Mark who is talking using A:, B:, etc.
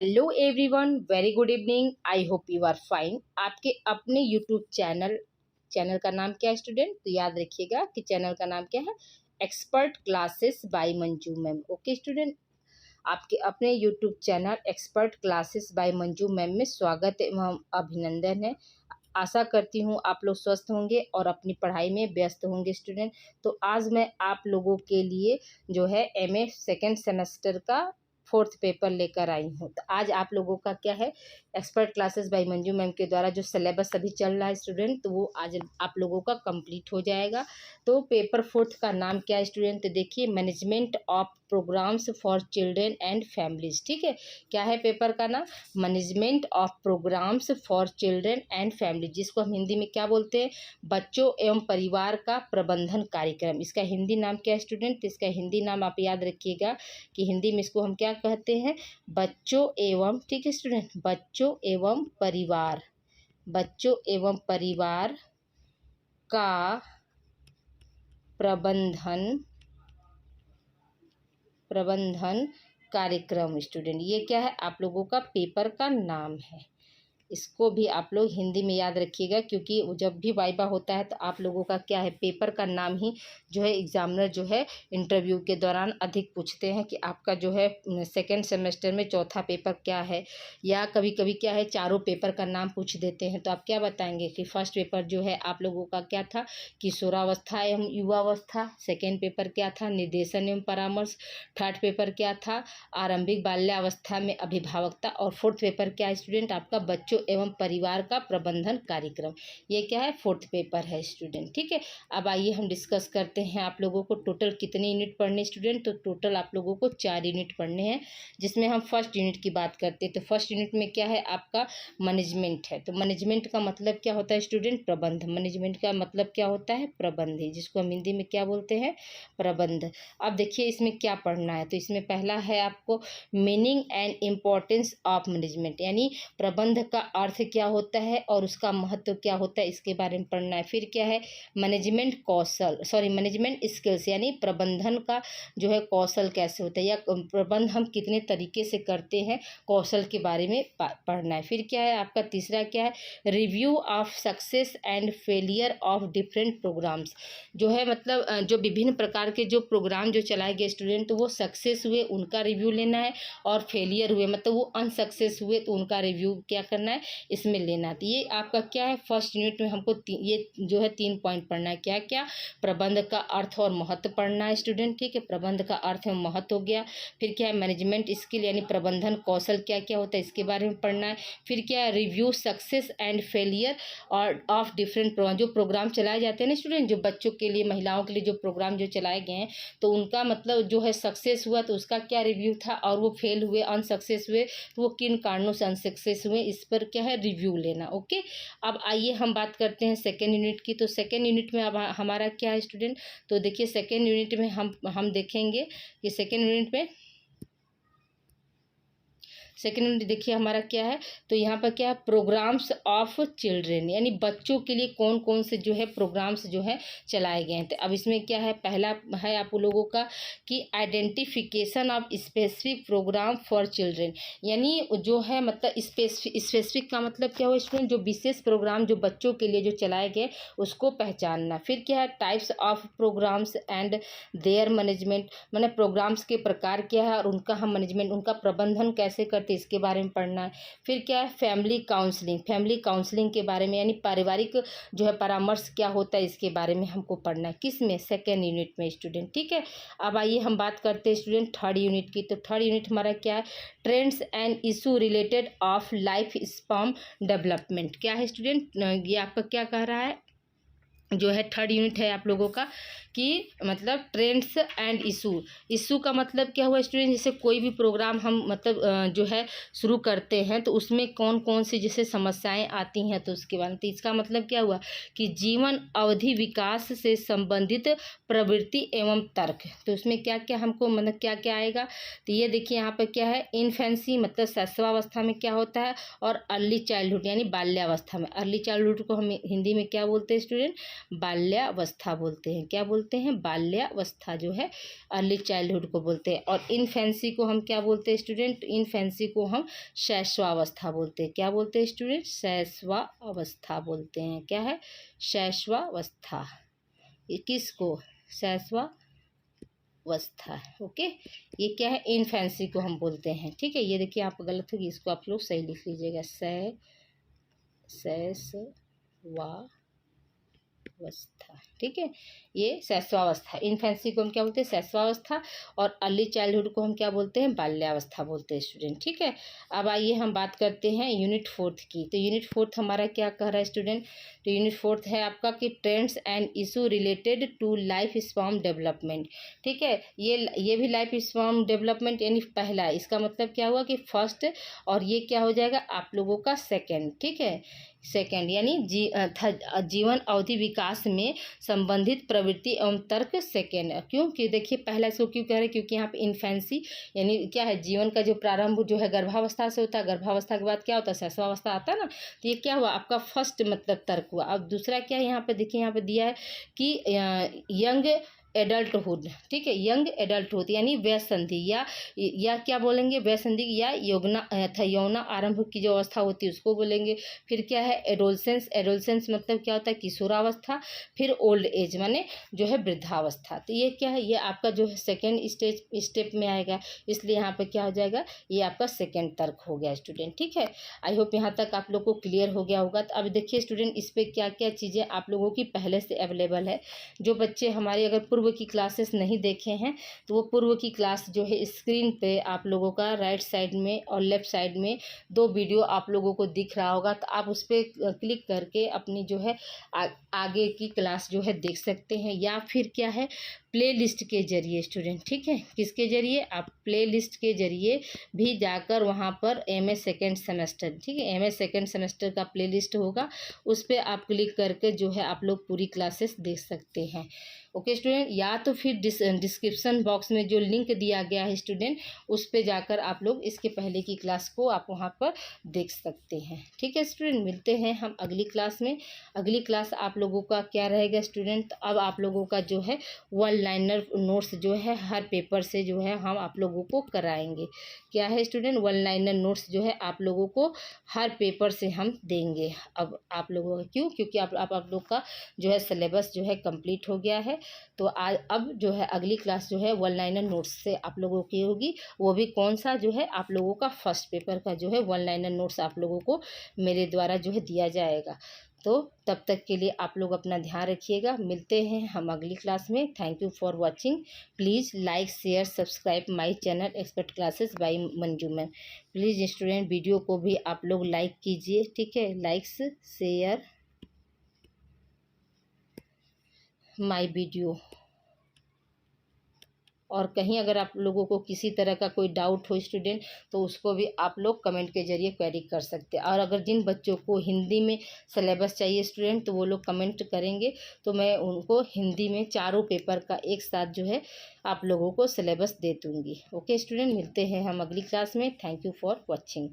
A: Hello everyone, very good evening. I hope you are fine. आपके अपने YouTube channel का नाम क्या है स्टूडेंट? तो याद रखिएगा कि चैनल का नाम क्या है, expert classes bye Manju ma'am. Okay student, आपके अपने YouTube channel expert classes bye Manju ma'am में स्वागत एवं अभिनंदन है। आशा करती हूँ आप लोग स्वस्थ होंगे और अपनी पढ़ाई में व्यस्त होंगे स्टूडेंट। तो आज मैं आप लोगों के लिए जो है एमए सेकेंड सेमेस्टर का फोर्थ पेपर लेकर आई हूँ। तो आज आप लोगों का क्या है, expert classes bye Manju ma'am के द्वारा जो सिलेबस अभी चल रहा है स्टूडेंट, तो वो आज आप लोगों का कंप्लीट हो जाएगा। तो पेपर फोर्थ का नाम क्या है स्टूडेंट? तो देखिए, management of programmes for children and families. ठीक है, क्या है पेपर का नाम? Management of programmes for children and family, जिसको हम हिंदी में क्या बोलते हैं, बच्चों एवं परिवार का प्रबंधन कार्यक्रम। इसका हिंदी नाम क्या है स्टूडेंट? इसका हिंदी नाम आप याद रखिएगा कि हिंदी में इसको हम क्या कहते हैं, बच्चों एवं, ठीक है स्टूडेंट, बच्चों एवं परिवार, बच्चों एवं परिवार का प्रबंधन कार्यक्रम स्टूडेंट। ये क्या है, आप लोगों का पेपर का नाम है। इसको भी आप लोग हिंदी में याद रखिएगा, क्योंकि जब भी वाइवा होता है तो आप लोगों का क्या है, पेपर का नाम ही जो है एग्जामिनर जो है इंटरव्यू के दौरान अधिक पूछते हैं कि आपका जो है सेकेंड सेमेस्टर में चौथा पेपर क्या है, या कभी कभी क्या है चारों पेपर का नाम पूछ देते हैं। तो आप क्या बताएंगे कि फर्स्ट पेपर जो है आप लोगों का क्या था, किशोरावस्था एवं युवावस्था। सेकेंड पेपर क्या था, निर्देशन एवं परामर्श। थर्ड पेपर क्या था, आरंभिक बाल्यावस्था में अभिभावकता। और फोर्थ पेपर क्या है स्टूडेंट, आपका बच्चों एवं परिवार का प्रबंधन कार्यक्रम। ये क्या है, फोर्थ पेपर है स्टूडेंट। ठीक है, अब आइए हम डिस्कस करते हैं आप लोगों को टोटल कितने यूनिट पढ़ने स्टूडेंट। तो टोटल आप लोगों को 4 यूनिट पढ़ने हैं, जिसमें हम फर्स्ट यूनिट की बात करते हैं। तो फर्स्ट यूनिट में क्या है, आपका मैनेजमेंट है। तो मैनेजमेंट का मतलब क्या होता है स्टूडेंट, प्रबंध। मैनेजमेंट का मतलब क्या होता है, प्रबंध, जिसको हम हिंदी में क्या बोलते हैं, प्रबंध। अब देखिए इसमें क्या पढ़ना है। तो इसमें पहला है आपको meaning and importance of management, यानी प्रबंध का अर्थ क्या होता है और उसका महत्व क्या होता है, इसके बारे में पढ़ना है। फिर क्या है, मैनेजमेंट स्किल्स, यानी प्रबंधन का जो है कौशल कैसे होता है, या प्रबंध हम कितने तरीके से करते हैं, कौशल के बारे में पढ़ना है। फिर क्या है आपका तीसरा क्या है, review of success and failure of different programmes, जो है मतलब जो विभिन्न प्रकार के जो प्रोग्राम जो चलाए गए स्टूडेंट, तो वो सक्सेस हुए उनका रिव्यू लेना है, और फेलियर हुए मतलब वो अनसक्सेस हुए तो उनका रिव्यू क्या करना है, इसमें लेना। तो ये आपका क्या है, फर्स्ट यूनिट में हमको ये जो है 3 पॉइंट पढ़ना है। क्या क्या, प्रबंध का अर्थ और महत्व पढ़ना है स्टूडेंट। ठीक है, प्रबंध का अर्थ और महत्व हो गया। फिर क्या है, मैनेजमेंट स्किल यानी प्रबंधन कौशल क्या क्या होता है, इसके बारे में पढ़ना है। फिर क्या है, रिव्यू सक्सेस एंड फेलियर और ऑफ डिफरेंट प्रोग्राम, जो प्रोग्राम चलाए जाते हैं ना स्टूडेंट, जो बच्चों के लिए, महिलाओं के लिए जो प्रोग्राम जो चलाए गए हैं, तो उनका मतलब जो है सक्सेस हुआ तो उसका क्या रिव्यू था, और वो फेल हुए, अनसक्सेस हुए तो वो किन कारणों से अनसक्सेस हुए, इस पर क्या है, रिव्यू लेना। ओके, अब आइए हम बात करते हैं सेकेंड यूनिट की। तो सेकेंड यूनिट में अब हमारा क्या है स्टूडेंट, तो देखिए सेकेंड यूनिट में हम देखेंगे कि सेकेंड यूनिट में सेकेंड यूनिट देखिए हमारा क्या है। तो यहाँ पर क्या है, प्रोग्राम्स ऑफ चिल्ड्रेन, यानी बच्चों के लिए कौन कौन से जो है प्रोग्राम्स जो है चलाए गए हैं। तो अब इसमें क्या है, पहला है आप लोगों का कि identification of specific programme for children, यानी जो है मतलब स्पेसिफिक का मतलब क्या हुआ स्टूडेंट, जो विशेष प्रोग्राम जो बच्चों के लिए जो चलाए गए उसको पहचानना। फिर क्या है, types of programmes and their management, मतलब प्रोग्राम्स के प्रकार क्या है और उनका हम मैनेजमेंट, उनका प्रबंधन कैसे करते इसके बारे में पढ़ना है। फिर क्या है, फैमिली काउंसलिंग के बारे में, यानी पारिवारिक जो है परामर्श क्या होता है इसके बारे में हमको पढ़ना है। किस में, सेकेंड यूनिट में स्टूडेंट। ठीक है, अब आइए हम बात करते हैं स्टूडेंट थर्ड यूनिट की। तो थर्ड यूनिट हमारा क्या है, trends and issue related of life span development. क्या है स्टूडेंट, ये आपका क्या कह रहा है, जो है थर्ड यूनिट है आप लोगों का कि मतलब ट्रेंड्स एंड इशू का मतलब क्या हुआ स्टूडेंट, जैसे कोई भी प्रोग्राम हम मतलब जो है शुरू करते हैं तो उसमें कौन कौन सी जैसे समस्याएं आती हैं, तो उसके बाद तो इसका मतलब क्या हुआ कि जीवन अवधि विकास से संबंधित प्रवृत्ति एवं तर्क। तो उसमें क्या क्या हमको मतलब क्या क्या आएगा, तो ये देखिए यहाँ पर क्या है, इन्फेंसी मतलब शैशवावस्था में क्या होता है, और अर्ली चाइल्डहुड यानी बाल्यावस्था में। अर्ली चाइल्डहुड को हम हिंदी में क्या बोलते हैं स्टूडेंट, बाल्यावस्था बोलते हैं। क्या बोलते हैं? बाल्यावस्था जो है अर्ली चाइल्डहुड को बोलते हैं। और इनफेंसी को हम क्या बोलते हैं स्टूडेंट? इनफेंसी को हम शैशवावस्था बोलते हैं। क्या बोलते हैं स्टूडेंट? शैशवावस्था बोलते हैं। क्या है? शैशवावस्था। किसको? शैशवावस्था। ओके, ये क्या है? इनफेंसी को हम बोलते हैं। ठीक है, ये देखिए आप गलत होगी, इसको आप लोग सही लिख लीजिएगा। शैशवावस्था। ठीक है, ये शैशवावस्था। इनफेंसी को हम क्या बोलते हैं? शैशवावस्था। और अर्ली चाइल्डहुड को हम क्या बोलते हैं? बाल्यावस्था बोलते हैं स्टूडेंट। ठीक है, अब आइए हम बात करते हैं यूनिट 4 की। तो यूनिट 4 हमारा क्या कह रहा है स्टूडेंट? तो यूनिट 4 है आपका कि trends and issue related to life span development. ठीक है, ये भी लाइफ स्पैन डेवलपमेंट यानी पहला, इसका मतलब क्या हुआ कि फर्स्ट, और ये क्या हो जाएगा आप लोगों का सेकेंड। ठीक है, सेकेंड यानी जीवन अवधि विकास में संबंधित प्रवृत्ति एवं तर्क सेकेंड। क्योंकि देखिए पहला इसको क्यों कह रहे हैं? क्योंकि यहाँ पे इन्फेंसी यानी क्या है? जीवन का जो प्रारंभ जो है गर्भावस्था से होता है। गर्भावस्था के बाद क्या होता है? शैशवावस्था आता है ना। तो ये क्या हुआ आपका फर्स्ट मतलब तर्क हुआ। अब दूसरा क्या है यहाँ पे? देखिए यहाँ पे दिया है कि यंग एडल्टहुड। ठीक है, यंग एडल्टहुड यानी वयसंधि या क्या बोलेंगे? वयसंधि या यौन आरंभ की जो अवस्था होती है उसको बोलेंगे। फिर क्या है? एडोलसेंस। एडोलसेंस मतलब क्या होता है? किशोरावस्था। फिर ओल्ड एज माने जो है वृद्धावस्था। तो ये क्या है? ये आपका जो है सेकेंड स्टेप में आएगा, इसलिए यहाँ पे क्या हो जाएगा? ये आपका सेकेंड तर्क हो गया स्टूडेंट। ठीक है, आई होप यहाँ तक आप लोग को क्लियर हो गया होगा। तो अब देखिए स्टूडेंट, इस पर क्या क्या चीज़ें आप लोगों की पहले से अवेलेबल है। जो बच्चे हमारे अगर पूर्व की क्लासेस नहीं देखे हैं तो वो पूर्व की क्लास जो है स्क्रीन पे आप लोगों का राइट साइड में और लेफ्ट साइड में 2 वीडियो आप लोगों को दिख रहा होगा। तो आप उस पर क्लिक करके अपनी जो है आगे की क्लास जो है देख सकते हैं, या फिर क्या है प्ले लिस्ट के जरिए स्टूडेंट। ठीक है, किसके जरिए? आप प्ले लिस्ट के जरिए भी जाकर वहाँ पर एमए सेकेंड सेमेस्टर, ठीक है, एमए सेकेंड सेमेस्टर का प्ले लिस्ट होगा, उस पर आप क्लिक करके जो है आप लोग पूरी क्लासेस देख सकते हैं। ओके स्टूडेंट, या तो फिर डिस्क्रिप्शन बॉक्स में जो लिंक दिया गया है स्टूडेंट, उस पे जाकर आप लोग इसके पहले की क्लास को आप वहाँ पर देख सकते हैं। ठीक है स्टूडेंट, मिलते हैं हम अगली क्लास में। अगली क्लास आप लोगों का क्या रहेगा स्टूडेंट? अब आप लोगों का जो है वन लाइनर नोट्स जो है हर पेपर से जो है हम आप लोगों को कराएंगे। क्या है स्टूडेंट? वन लाइनर नोट्स जो है आप लोगों को हर पेपर से हम देंगे। अब आप लोगों का क्यों? क्योंकि आप लोग का जो है सिलेबस जो है कंप्लीट हो गया है। तो आज अब जो है अगली क्लास जो है वन लाइनर नोट्स से आप लोगों की होगी। वो भी कौन सा? जो है आप लोगों का फर्स्ट पेपर का जो है वन लाइनर नोट्स आप लोगों को मेरे द्वारा जो है दिया जाएगा। तो तब तक के लिए आप लोग अपना ध्यान रखिएगा। मिलते हैं हम अगली क्लास में। Thank you for watching. Please like share subscribe my channel expert classes bye Manju ma'am. Please student video को भी आप लोग लाइक कीजिए। ठीक है, लाइक्स शेयर माय वीडियो। और कहीं अगर आप लोगों को किसी तरह का कोई डाउट हो स्टूडेंट, तो उसको भी आप लोग कमेंट के जरिए क्वेरी कर सकते हैं। और अगर जिन बच्चों को हिंदी में सिलेबस चाहिए स्टूडेंट, तो वो लोग कमेंट करेंगे तो मैं उनको हिंदी में चारों पेपर का एक साथ जो है आप लोगों को सिलेबस दे दूँगी। ओके स्टूडेंट, मिलते हैं हम अगली क्लास में। Thank you for watching.